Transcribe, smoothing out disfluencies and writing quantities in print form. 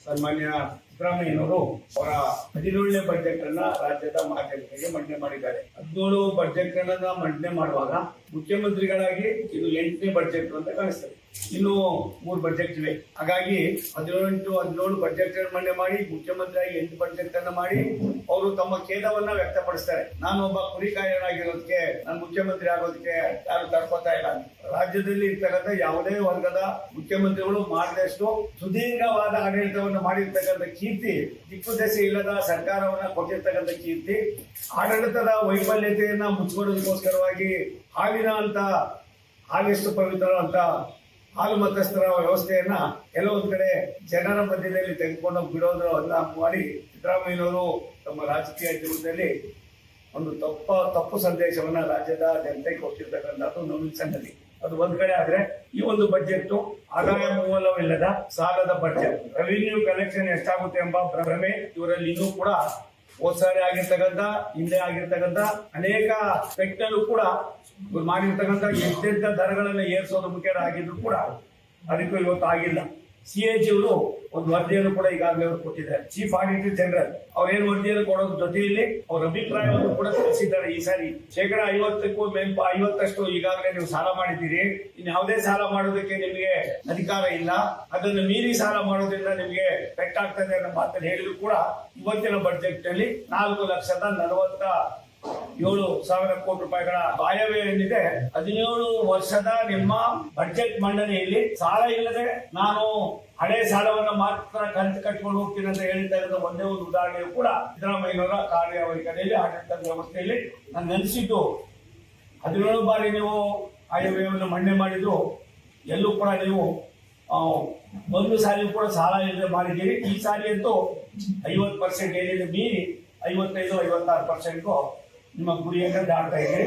ಸನ್ಮಾನ್ಯ ಸಿದ್ದರಾಮಯ್ಯನವರು ಅವರ 17ನೇ ಬಜೆಟ್ ಅನ್ನ ರಾಜ್ಯದ ಮಾಧ್ಯಮಗಳಿಗೆ ಮಂಡನೆ ಮಾಡಿದ್ದಾರೆ. 17 ಬಜೆಟ್ ಅನ್ನ ಮಂಡನೆ ಮಾಡುವಾಗ ಮುಖ್ಯಮಂತ್ರಿಗಳಾಗಿ ಇದು 8ನೇ ಬಜೆಟ್ ಅಂತ ಕಾಣಿಸ್ತದೆ. ಇನ್ನು 3 ಬಜೆಟ್ ಇವೆ. ಹಾಗಾಗಿ 17 ಬಜೆಟ್ ಮಂಡನೆ ಮಾಡಿ ಮುಖ್ಯಮಂತ್ರಿಯಾಗಿ 8 ಬಜೆಟ್ ಅನ್ನ ಮಾಡಿ ಅವರು ತಮ್ಮ ಖೇದವನ್ನ ವ್ಯಕ್ತಪಡಿಸ್ತಾರೆ. ನಾನು ಒಬ್ಬ ಕುರಿಕಾಯರಾಗಿರೋದಕ್ಕೆ ನಾನು ಮುಖ್ಯಮಂತ್ರಿ ಆಗೋದಕ್ಕೆ ಯಾರು ತಡ್ಕೋತಾ ಇಲ್ಲ. ರಾಜ್ಯದಲ್ಲಿ ಇರ್ತಕ್ಕಂಥ ಯಾವುದೇ ವರ್ಗದ ಮುಖ್ಯಮಂತ್ರಿಗಳು ಮಾಡಿದಷ್ಟು ಸುದೀರ್ಘವಾದ ಆಡಳಿತವನ್ನು ಮಾಡಿರ್ತಕ್ಕಂಥ ಕೀರ್ತಿ, ದಿಕ್ಕುದೆಸೆ ಇಲ್ಲದ ಸರ್ಕಾರವನ್ನ ಕೊಟ್ಟಿರ್ತಕ್ಕಂಥ ಕೀರ್ತಿ, ಆಡಳಿತದ ವೈಫಲ್ಯತೆಯನ್ನ ಮುಚ್ಚಿಕೊಳ್ಳೋದಕ್ಕೋಸ್ಕರವಾಗಿ ಹಾಲೆಷ್ಟು ಪವಿತ್ರ ಅಂತ ಹಾಲು ಮತಸ್ಥರ ವ್ಯವಸ್ಥೆಯನ್ನ ಕೆಲವೊಂದು ಕಡೆ ಜನರ ಮಧ್ಯದಲ್ಲಿ ತೆಗೆದುಕೊಂಡು ಬಿಡೋದನ್ನ ಮಾಡಿ ಸಿದ್ದರಾಮಯ್ಯನವರು ತಮ್ಮ ರಾಜಕೀಯ ಜೀವನದಲ್ಲಿ ಒಂದು ತಪ್ಪು ಸಂದೇಶವನ್ನ ರಾಜ್ಯದ ಜನತೆಗೆ ಕೊಟ್ಟಿರ್ತಕ್ಕಂಥದ್ದು ನೋವಿನ ಸಂಗತಿ. ಅದು ಒಂದ್ ಕಡೆ ಆದ್ರೆ, ಈ ಒಂದು ಬಜೆಟ್ ಆದಾಯ ಮೂಲವಿಲ್ಲದ ಸಾಲದ ಬಜೆಟ್, ರೆವಿನ್ಯೂ ಕಲೆಕ್ಷನ್ ಎಷ್ಟಾಗುತ್ತೆ ಎಂಬ ಭ್ರಮೆ ಇವರಲ್ಲಿ ಇನ್ನೂ ಕೂಡ ಹೋದ ಸಾರಿ ಆಗಿರ್ತಕ್ಕಂಥ, ಹಿಂದೆ ಆಗಿರ್ತಕ್ಕಂಥ ಅನೇಕ ಸೆಕ್ಟರ್ ಕೂಡ ಮಾಡಿರ್ತಕ್ಕಂಥ ಎಷ್ಟೆಂತ ದರಗಳನ್ನು ಏರಿಸೋದು ಮುಖ್ಯ ಆಗಿದ್ರು ಕೂಡ ಅದಕ್ಕೂ ಇವತ್ತು ಆಗಿಲ್ಲ. CAG ಅವರು ಒಂದು ವರದಿಯನ್ನು ಕೂಡ ಈಗಾಗಲೇ ಅವರು ಕೊಟ್ಟಿದ್ದಾರೆ. ಚೀಫ್ ಆಡಿಟರ್ ಜನರಲ್ ಅವ್ರೇನು ವರದಿಯನ್ನು ಕೊಡೋದ್ರ ಜೊತೆಯಲ್ಲಿ ಅವ್ರ ಅಭಿಪ್ರಾಯವನ್ನು ಕೂಡ ತಿಳಿಸಿದ್ದಾರೆ. ಈ ಸಾರಿ 50%ಕ್ಕೂ 50% ಈಗಾಗಲೇ ನೀವು ಸಾಲ ಮಾಡಿದ್ದೀರಿ, ಇನ್ನು ಯಾವುದೇ ಸಾಲ ಮಾಡೋದಕ್ಕೆ ನಿಮಗೆ ಅಧಿಕಾರ ಇಲ್ಲ, ಅದನ್ನು ಮೀರಿ ಸಾಲ ಮಾಡೋದ್ರಿಂದ ನಿಮಗೆ ಪೆಟ್ಟಾಗ್ತದೆ ಅನ್ನೋ ಮಾತನ್ನು ಹೇಳಿದ್ರು ಕೂಡ ಇವತ್ತಿನ ಬಜೆಟ್ ನಲ್ಲಿ 4,47,000 ಕೋಟಿ ರೂಪಾಯಿಗಳ ಆಯವ್ಯಯ ಏನಿದೆ, 17 ವರ್ಷದ ನಿಮ್ಮ ಬಜೆಟ್ ಮಂಡನೆಯಲ್ಲಿ ಸಾಲ ಇಲ್ಲದೆ ನಾನು ಹಳೆ ಸಾಲವನ್ನ ಮಾತ್ರ ಕಂತು ಕಟ್ಕೊಂಡು ಹೋಗ್ತೀನಿ ಅಂತ ಹೇಳಿದ ಒಂದೇ ಒಂದು ಉದಾಹರಣೆಯು ಕೂಡ ಸಿದ್ದರಾಮಯ್ಯನವರ ಕಾರ್ಯವೈಖರಿಯಲ್ಲಿ, ಆಡಳಿತ ವ್ಯವಸ್ಥೆಯಲ್ಲಿ ನಾನು ನೆನೆಸಿದ್ದು. 17 ಬಾರಿ ನೀವು ಆಯವ್ಯಯವನ್ನು ಮಂಡನೆ ಮಾಡಿದ್ರು, ಎಲ್ಲೂ ಕೂಡ ನೀವು ಒಂದು ಸಾರಿ ಕೂಡ ಸಾಲ ಇಲ್ಲದೆ ಮಾಡಿದ್ದೀರಿ. ಈ ಸಾರಿ ಅಂತೂ 50% ಏನಿದೆ ಮೀರಿ 55-56% ನಿಮ್ಮ ಗುರಿಯನ್ನು ದಾಟ್ತಾ ಇದ್ದೀರಿ.